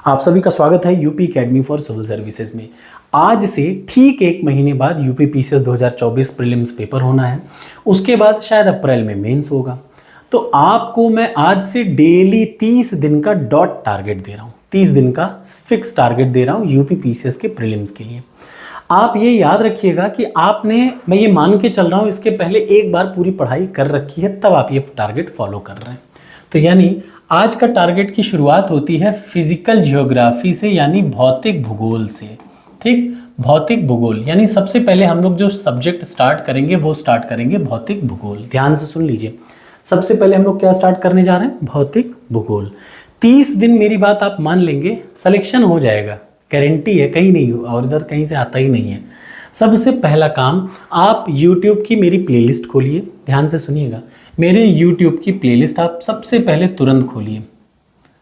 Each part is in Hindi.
आप सभी का स्वागत है UP academy for civil services में। आज से ठीक एक महीने बाद यूपी पीसीएस 2024 प्रीलिम्स पेपर होना है। उसके बाद शायद अप्रैल में मेंस होगा। तो आपको मैं आज से डेली 30 दिन का डॉट टारगेट दे रहा हूँ, 30 दिन का फिक्स टारगेट दे रहा हूँ यूपी पीसीएस के प्रीलिम्स के लिए। आप ये याद रखिएगा कि आपने, मैं ये मान के चल रहा हूँ, इसके पहले एक बार पूरी पढ़ाई कर रखी है, तब आप ये टारगेट फॉलो कर रहे हैं। तो यानी आज का टारगेट की शुरुआत होती है फिजिकल जियोग्राफी से, यानी भौतिक भूगोल से। ठीक, भौतिक भूगोल यानी सबसे पहले हम लोग जो सब्जेक्ट स्टार्ट करेंगे वो स्टार्ट करेंगे भौतिक भूगोल। ध्यान से सुन लीजिए, सबसे पहले हम लोग क्या स्टार्ट करने जा रहे हैं? भौतिक भूगोल। 30 दिन मेरी बात आप मान लेंगे, सिलेक्शन हो जाएगा, गारंटी है, कहीं नहीं और इधर कहीं से आता ही नहीं है। सबसे पहला काम, आप YouTube की मेरी प्लेलिस्ट खोलिए। ध्यान से सुनिएगा, मेरे YouTube की प्लेलिस्ट आप सबसे पहले तुरंत खोलिए।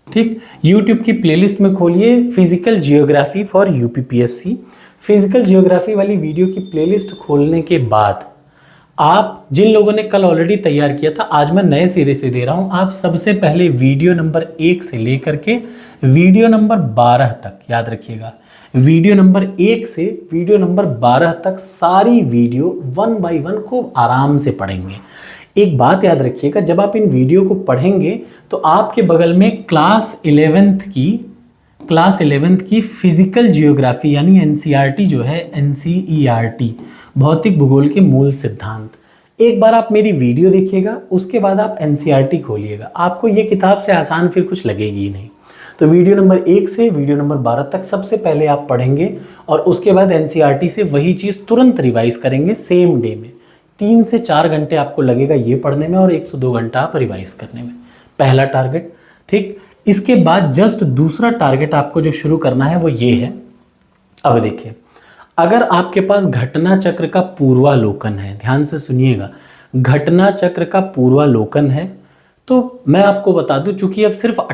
ठीक, YouTube की प्लेलिस्ट में खोलिए physical geography for UPPSC. Physical geography वाली वीडियो की प्लेलिस्ट खोलने के बाद आप, जिन लोगों ने कल ऑलरेडी तैयार किया था, आज मैं नए सिरे से दे रहा हूं। आप सबसे पहले वीडियो नंबर 1 से लेकर के वीडियो नंबर 12 तक, याद रखिएगा, वीडियो नंबर 1 से वीडियो नंबर 12 तक सारी वीडियो 1 बाय 1 खूब आराम से पढ़ेंगे। एक बात याद रखिएगा, जब आप इन वीडियो को पढ़ेंगे तो आपके बगल में क्लास 11th की फिजिकल जियोग्राफी यानी एनसीईआरटी जो है, एनसीईआरटी भौतिक भूगोल के मूल सिद्धांत, एक बार आप मेरी वीडियो देखिएगा, उसके बाद आप एनसीईआरटी खोलिएगा। आपको ये किताब से आसान फिर कुछ लगेगी ही नहीं। तो वीडियो नंबर 1 से वीडियो नंबर 12 तक सबसे पहले आप पढ़ेंगे और उसके बाद एनसीईआरटी से वही चीज़ तुरंत रिवाइज करेंगे सेम डे में। 3 से 4 घंटे आपको लगेगा ये पढ़ने में और 1 से 2 घंटा आप रिवाइज करने में। पहला टारगेट। ठीक, इसके बाद जस्ट दूसरा टारगेट आपको जो शुरू करना है वो ये है। अब देखिए, अगर आपके पास घटना चक्र का पूर्वालोकन है, ध्यान से सुनिएगा, घटना चक्र का पूर्वालोकन है, तो मैं आपको बता दूं, चूंकि अब सिर्फ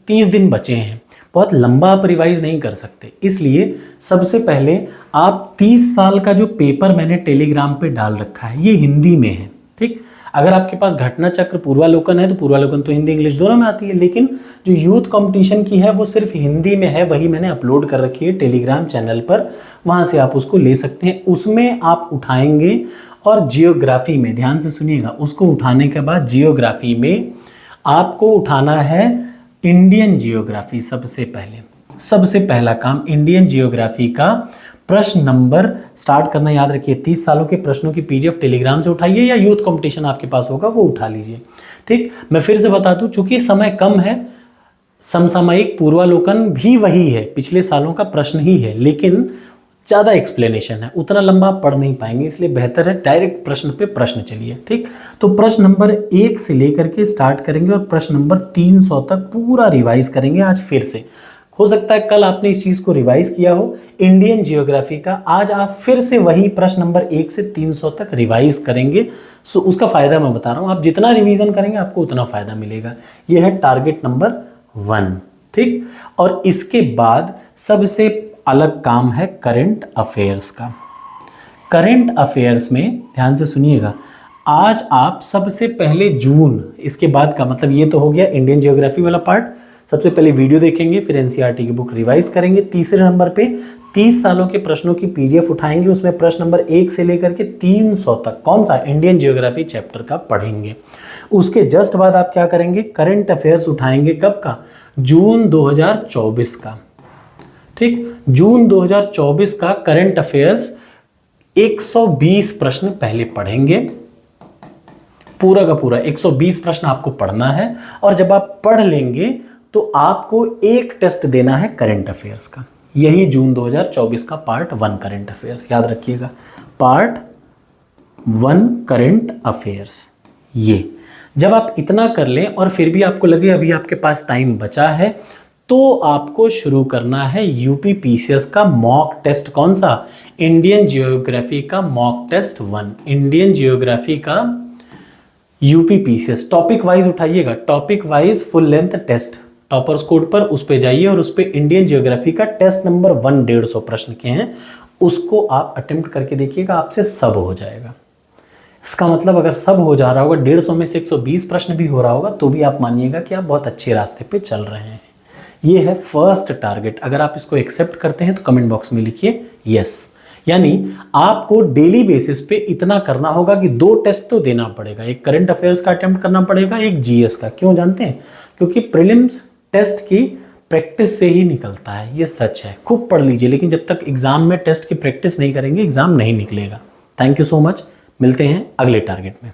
30 दिन बचे हैं, बहुत लंबा आप रिवाइज नहीं कर सकते, इसलिए सबसे पहले आप 30 साल का जो पेपर मैंने टेलीग्राम पे डाल रखा है, ये हिंदी में है। ठीक, अगर आपके पास घटना चक्र पूर्वालोकन है तो पूर्वालोकन तो हिंदी इंग्लिश दोनों में आती है, लेकिन जो यूथ कंपटीशन की है वो सिर्फ हिंदी में है, वही मैंने अपलोड कर रखी है टेलीग्राम चैनल पर, वहाँ से आप उसको ले सकते हैं। उसमें आप उठाएंगे और जियोग्राफी में, ध्यान से सुनिएगा, उसको उठाने के बाद जियोग्राफी में आपको उठाना है इंडियन जियोग्राफी। सबसे पहला काम इंडियन जियोग्राफी का प्रश्न नंबर स्टार्ट करना, याद रखिए। 30 सालों के प्रश्नों की पीडीएफ टेलीग्राम से उठाइए या यूथ कंपटीशन आपके पास होगा वो उठा लीजिए। ठीक, मैं फिर से बता दूं, चूंकि समय कम है, समसामयिक पूर्वालोकन भी वही है, पिछले सालों का प्रश्न ही है, लेकिन ज़्यादा एक्सप्लेनेशन है, उतना लंबा आप पढ़ नहीं पाएंगे, इसलिए बेहतर है डायरेक्ट प्रश्न पे प्रश्न चलिए। ठीक, तो प्रश्न नंबर 1 से लेकर के स्टार्ट करेंगे और प्रश्न नंबर 300 तक पूरा रिवाइज करेंगे आज फिर से। हो सकता है कल आपने इस चीज़ को रिवाइज किया हो इंडियन जियोग्राफी का, आज आप फिर से वही प्रश्न नंबर 1 से 300 तक रिवाइज करेंगे। सो उसका फ़ायदा मैं बता रहा हूँ, आप जितना रिवीजन करेंगे आपको उतना फ़ायदा मिलेगा। यह है टारगेट नंबर 1। ठीक, और इसके बाद सबसे अलग काम है करंट अफेयर्स का। करंट अफेयर्स में ध्यान से सुनिएगा, आज आप सबसे पहले जून, इसके बाद का मतलब ये तो हो गया इंडियन जियोग्राफी वाला पार्ट, सबसे पहले वीडियो देखेंगे, फिर एनसीईआरटी की बुक रिवाइज करेंगे। तीसरे नंबर पे 30 सालों के प्रश्नों की पीडीएफ उठाएंगे, उसमें प्रश्न नंबर 1 से लेकर के 300 तक कौन सा इंडियन जियोग्राफी चैप्टर का पढ़ेंगे। उसके जस्ट बाद आप क्या करेंगे? करंट अफेयर्स उठाएंगे। कब का? जून 2024 का। ठीक, जून 2024 का करंट अफेयर्स 120 प्रश्न पहले पढ़ेंगे, पूरा का पूरा 120 प्रश्न आपको पढ़ना है। और जब आप पढ़ लेंगे तो आपको एक टेस्ट देना है करंट अफेयर्स का। यही जून 2024 का पार्ट 1 करंट अफेयर्स, याद रखिएगा, पार्ट 1 करंट अफेयर्स। ये जब आप इतना कर लें और फिर भी आपको लगे अभी आपके पास टाइम बचा है, तो आपको शुरू करना है यूपी पीसीएस का मॉक टेस्ट। कौन सा? इंडियन जियोग्राफी का मॉक टेस्ट 1, इंडियन जियोग्राफी का यूपी पीसीएस। टॉपिक वाइज उठाइएगा, topic wise full length test, toppers code पर उस पे जाइए और उस पे इंडियन जियोग्राफी का टेस्ट नंबर 1 150 प्रश्न के हैं, उसको आप अटेम्प्ट करके देखिएगा, आपसे सब हो जाएगा। इसका मतलब अगर सब हो जा रहा होगा, 150 में से 120 प्रश्न भी हो रहा होगा, तो भी आप मानिएगा कि आप बहुत अच्छे रास्ते पे चल रहे हैं। ये है फर्स्ट टारगेट। अगर आप इसको एक्सेप्ट करते हैं तो कमेंट बॉक्स में लिखिए यस। यानी आपको डेली बेसिस पे इतना करना होगा कि 2 टेस्ट तो देना पड़ेगा, एक करंट अफेयर्स का अटेम्प्ट करना पड़ेगा, एक जीएस का। क्यों जानते हैं? क्योंकि प्रीलिम्स टेस्ट की प्रैक्टिस से ही निकलता है, ये सच है। खूब पढ़ लीजिए, लेकिन जब तक एग्जाम में टेस्ट की प्रैक्टिस नहीं करेंगे एग्जाम नहीं निकलेगा। थैंक यू सो मच, मिलते हैं अगले टारगेट में।